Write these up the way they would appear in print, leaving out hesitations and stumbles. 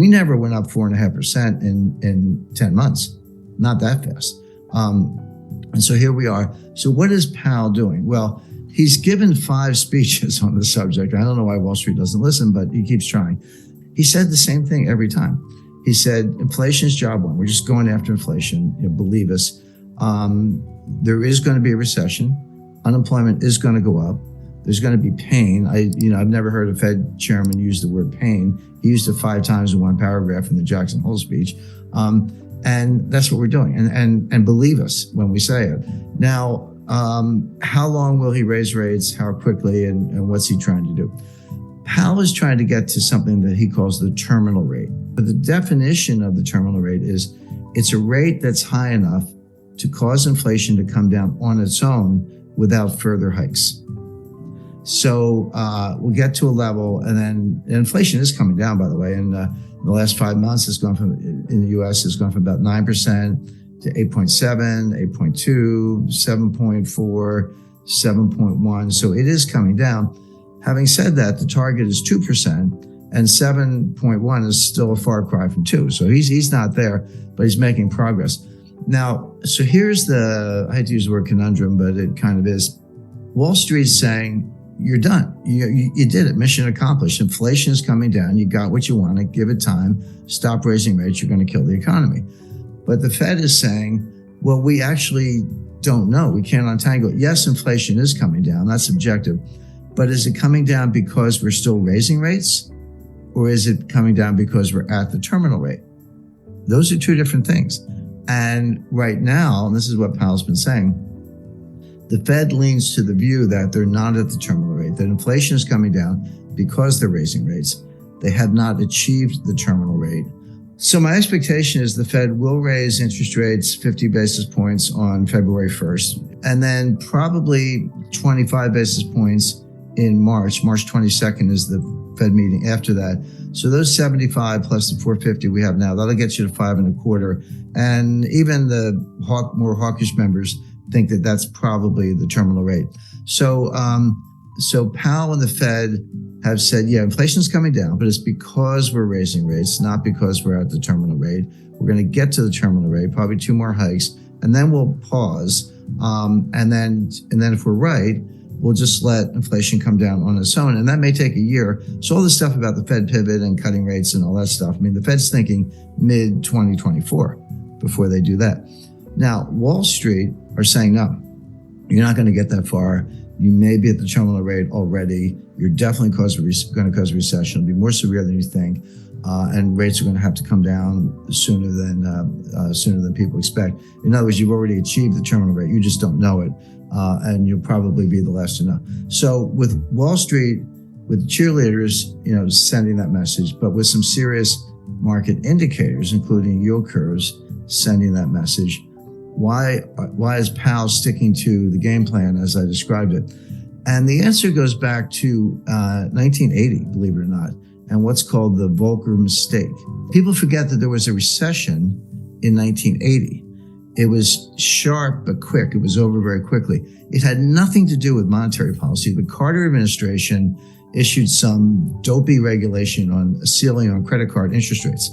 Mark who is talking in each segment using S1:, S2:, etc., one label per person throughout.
S1: We never went up 4.5% in 10 months, not that fast. And so here we are. So what is Powell doing? Well, he's given 5 speeches on the subject. I don't know why Wall Street doesn't listen, but he keeps trying. He said the same thing every time. He said, inflation is job one. We're just going after inflation. Believe us. There is going to be a recession. Unemployment is going to go up. There's going to be pain. I've never heard a Fed chairman use the word pain. He used it 5 times in one paragraph in the Jackson Hole speech. And that's what we're doing. And believe us when we say it. Now, how long will he raise rates? How quickly? And what's he trying to do? Powell is trying to get to something that he calls the terminal rate. But the definition of the terminal rate is it's a rate that's high enough to cause inflation to come down on its own without further hikes. So we'll get to a level, and then inflation is coming down, by the way. And in the last 5 months, it's gone from, in the US, it's gone from about 9% to 8.7, 8.2, 7.4, 7.1. So it is coming down. Having said that, the target is 2%, and 7.1 is still a far cry from 2. So he's not there, but he's making progress. Now, so here's I hate to use the word conundrum, but it kind of is. Wall Street's saying, you're done. You did it. Mission accomplished. Inflation is coming down. You got what you wanted. Give it time. Stop raising rates. You're going to kill the economy. But the Fed is saying, well, we actually don't know. We can't untangle it. Yes, inflation is coming down. That's objective. But is it coming down because we're still raising rates? Or is it coming down because we're at the terminal rate? Those are 2 different things. And right now, and this is what Powell's been saying, the Fed leans to the view that they're not at the terminal rate, that inflation is coming down because they're raising rates. They have not achieved the terminal rate. So my expectation is the Fed will raise interest rates 50 basis points on February 1st, and then probably 25 basis points in March. March 22nd is the Fed meeting after that. So those 75 plus the 450 we have now, that'll get you to 5.25. And even the more hawkish members think that that's probably the terminal rate. So Powell and the Fed have said, yeah, inflation's coming down, but it's because we're raising rates, not because we're at the terminal rate. We're going to get to the terminal rate, probably 2 more hikes, and then we'll pause. And then if we're right, we'll just let inflation come down on its own. And that may take a year. So all this stuff about the Fed pivot and cutting rates and all that stuff, I mean, the Fed's thinking mid-2024 before they do that. Now, Wall Street are saying, no, you're not going to get that far. You may be at the terminal rate already. You're definitely going to cause a recession. It'll be more severe than you think. And rates are going to have to come down sooner than people expect. In other words, you've already achieved the terminal rate. You just don't know it. And you'll probably be the last to know. So with Wall Street, with cheerleaders, sending that message, but with some serious market indicators, including yield curves, sending that message. Why is Powell sticking to the game plan as I described it? And the answer goes back to 1980, believe it or not, and what's called the Volcker mistake. People forget that there was a recession in 1980. It was sharp but quick. It was over very quickly. It had nothing to do with monetary policy. The Carter administration issued some dopey regulation on a ceiling on credit card interest rates.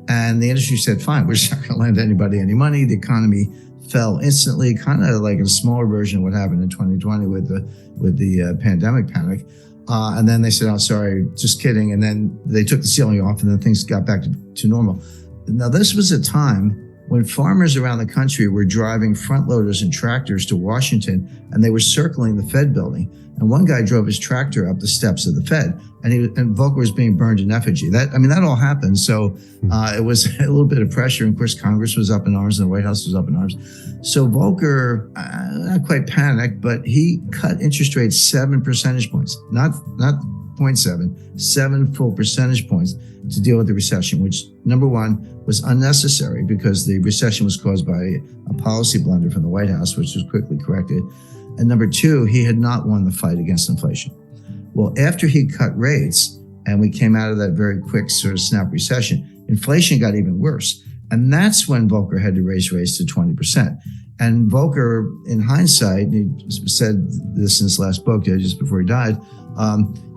S1: And the industry said, fine, we're just not going to lend anybody any money. The economy fell instantly, kind of like a smaller version of what happened in 2020 with the pandemic panic. And then they said, oh, sorry, just kidding. And then they took the ceiling off and then things got back to normal. Now, this was a time when farmers around the country were driving front loaders and tractors to Washington, and they were circling the Fed building. And one guy drove his tractor up the steps of the Fed, and Volcker was being burned in effigy. That all happened. So it was a little bit of pressure. And of course, Congress was up in arms and the White House was up in arms. So Volcker, not quite panicked, but he cut interest rates 7 percentage points, not 0.7, 7 full percentage points to deal with the recession, which, number one, was unnecessary because the recession was caused by a policy blunder from the White House, which was quickly corrected. And number two, he had not won the fight against inflation. Well, after he cut rates and we came out of that very quick sort of snap recession, inflation got even worse. And that's when Volcker had to raise rates to 20%. And Volcker, in hindsight, he said this in his last book just before he died,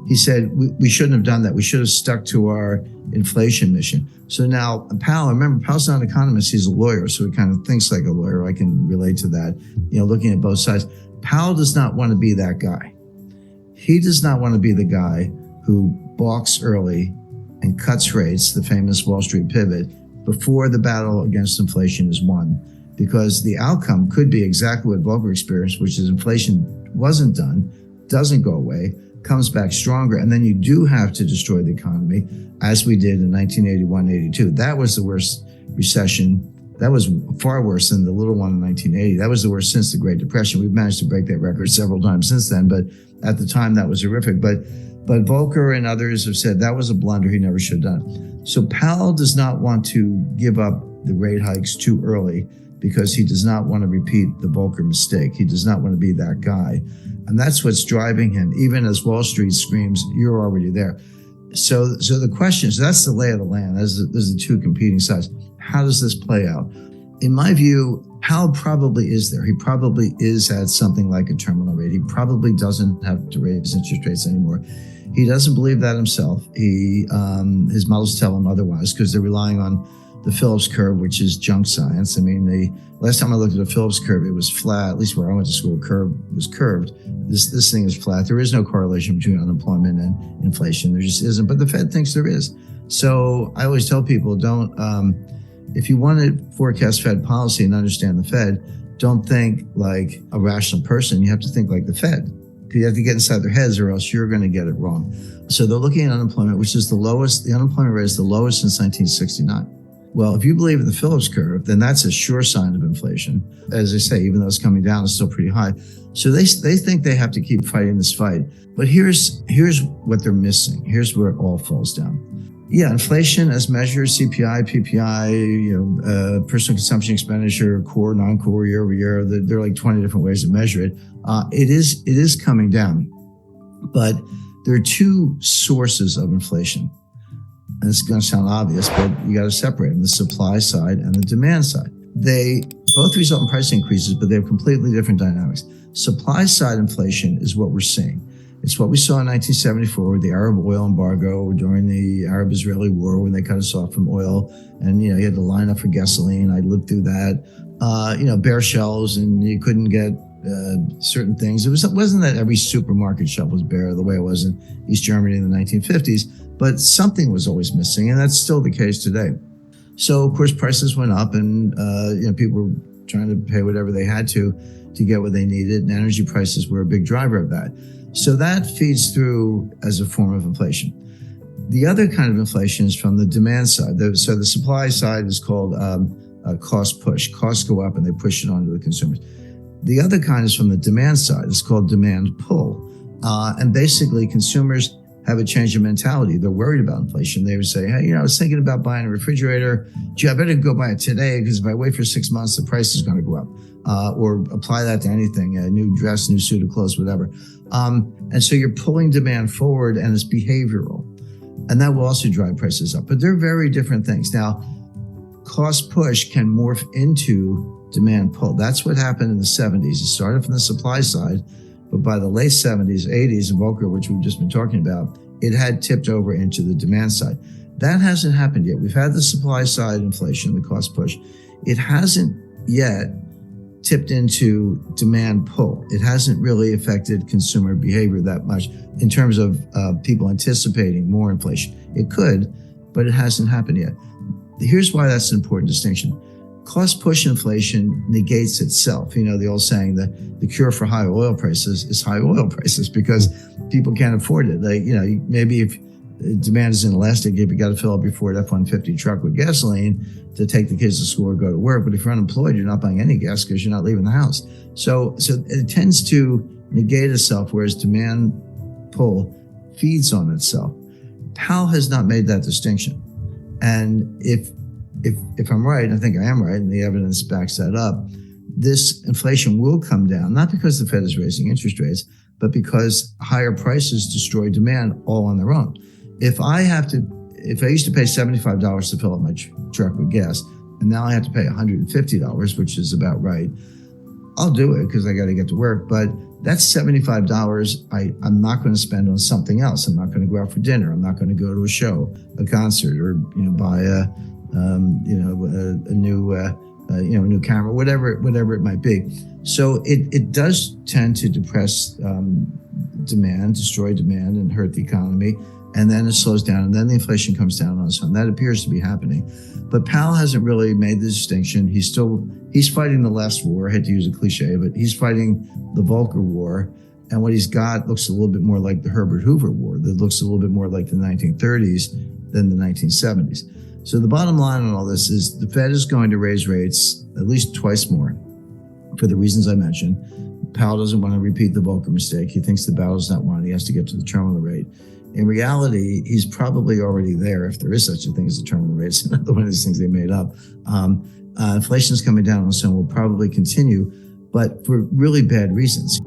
S1: he said, we shouldn't have done that. We should have stuck to our inflation mission. So now Powell, remember, Powell's not an economist, he's a lawyer, so he kind of thinks like a lawyer. I can relate to that, looking at both sides. Powell does not want to be that guy. He does not want to be the guy who balks early and cuts rates, the famous Wall Street pivot, before the battle against inflation is won. Because the outcome could be exactly what Volcker experienced, which is inflation wasn't done, doesn't go away, comes back stronger, and then you do have to destroy the economy, as we did in 1981-82. That was the worst recession. That was far worse than the little one in 1980. That was the worst since the Great Depression. We've managed to break that record several times since then, but at the time that was horrific. But Volcker and others have said that was a blunder he never should have done. So Powell does not want to give up the rate hikes too early because he does not want to repeat the Volcker mistake. He does not want to be that guy. And that's what's driving him, even as Wall Street screams, you're already there. So the question is, that's the lay of the land. There's the two competing sides. How does this play out? In my view, Powell probably is there. He probably is at something like a terminal rate. He probably doesn't have to raise interest rates anymore. He doesn't believe that himself. His models tell him otherwise because they're relying on the Phillips curve, which is junk science. I mean, the last time I looked at a Phillips curve, it was flat. At least where I went to school, curve was curved. This thing is flat. There is no correlation between unemployment and inflation. There just isn't. But the Fed thinks there is. So I always tell people, don't. If you want to forecast Fed policy and understand the Fed, don't think like a rational person. You have to think like the Fed. You have to get inside their heads or else you're going to get it wrong. So they're looking at unemployment, which is the lowest. The unemployment rate is the lowest since 1969. Well, if you believe in the Phillips curve, then that's a sure sign of inflation. As I say, even though it's coming down, it's still pretty high. So they think they have to keep fighting this fight. But here's what they're missing. Here's where it all falls down. Yeah, inflation as measured, CPI, PPI, personal consumption expenditure, core, non-core, year over year. There are like 20 different ways to measure it. It is coming down, but there are two sources of inflation. And it's going to sound obvious, but you got to separate them: the supply side and the demand side. They both result in price increases, but they have completely different dynamics. Supply side inflation is what we're seeing. It's what we saw in 1974 with the Arab oil embargo during the Arab-Israeli war when they cut us off from oil. And, you had to line up for gasoline. I lived through that. Bare shelves, and you couldn't get certain things. It wasn't that every supermarket shelf was bare the way it was in East Germany in the 1950s, but something was always missing, and that's still the case today. So, of course, prices went up, and people were trying to pay whatever they had to get what they needed, and energy prices were a big driver of that. So that feeds through as a form of inflation. The other kind of inflation is from the demand side. So the supply side is called cost push. Costs go up and they push it onto the consumers. The other kind is from the demand side. It's called demand pull. And basically consumers have a change of mentality. They're worried about inflation. They would say, hey, I was thinking about buying a refrigerator. Gee, I better go buy it today because if I wait for 6 months, the price is going to go up. Or apply that to anything, a new dress, new suit of clothes, whatever. And so you're pulling demand forward, and it's behavioral. And that will also drive prices up. But they're very different things. Now, cost push can morph into demand pull. That's what happened in the 70s. It started from the supply side, but by the late 70s, 80s, and Volcker, which we've just been talking about, it had tipped over into the demand side. That hasn't happened yet. We've had the supply side inflation, the cost push. It hasn't yet tipped into demand pull. It hasn't really affected consumer behavior that much in terms of people anticipating more inflation. It could, but it hasn't happened yet. Here's why that's an important distinction. Cost push inflation negates itself. The old saying that the cure for high oil prices is high oil prices because people can't afford it. Maybe if demand is inelastic, if you got to fill up your Ford F-150 truck with gasoline to take the kids to school or go to work. But if you're unemployed, you're not buying any gas because you're not leaving the house. So it tends to negate itself, whereas demand pull feeds on itself. Powell has not made that distinction. And if I'm right, I think I am right, and the evidence backs that up, this inflation will come down, not because the Fed is raising interest rates, but because higher prices destroy demand all on their own. If I used to pay $75 to fill up my truck with gas, and now I have to pay $150, which is about right, I'll do it because I got to get to work, but that's $75 I'm not going to spend on something else. I'm not going to go out for dinner. I'm not going to go to a show, a concert, or buy a new camera, whatever it might be. So it does tend to depress demand, destroy demand, and hurt the economy. And then it slows down, and then the inflation comes down on its own. That appears to be happening. But Powell hasn't really made the distinction. He's fighting the last war. I hate to use a cliche, but he's fighting the Volcker War. And what he's got looks a little bit more like the Herbert Hoover War. That looks a little bit more like the 1930s than the 1970s. So the bottom line on all this is the Fed is going to raise rates at least twice more for the reasons I mentioned. Powell doesn't want to repeat the Volcker mistake. He thinks the battle's not won. He has to get to the terminal rate. In reality, he's probably already there, if there is such a thing as a terminal rate. It's another one of these things they made up. Inflation is coming down, and so will probably continue, but for really bad reasons.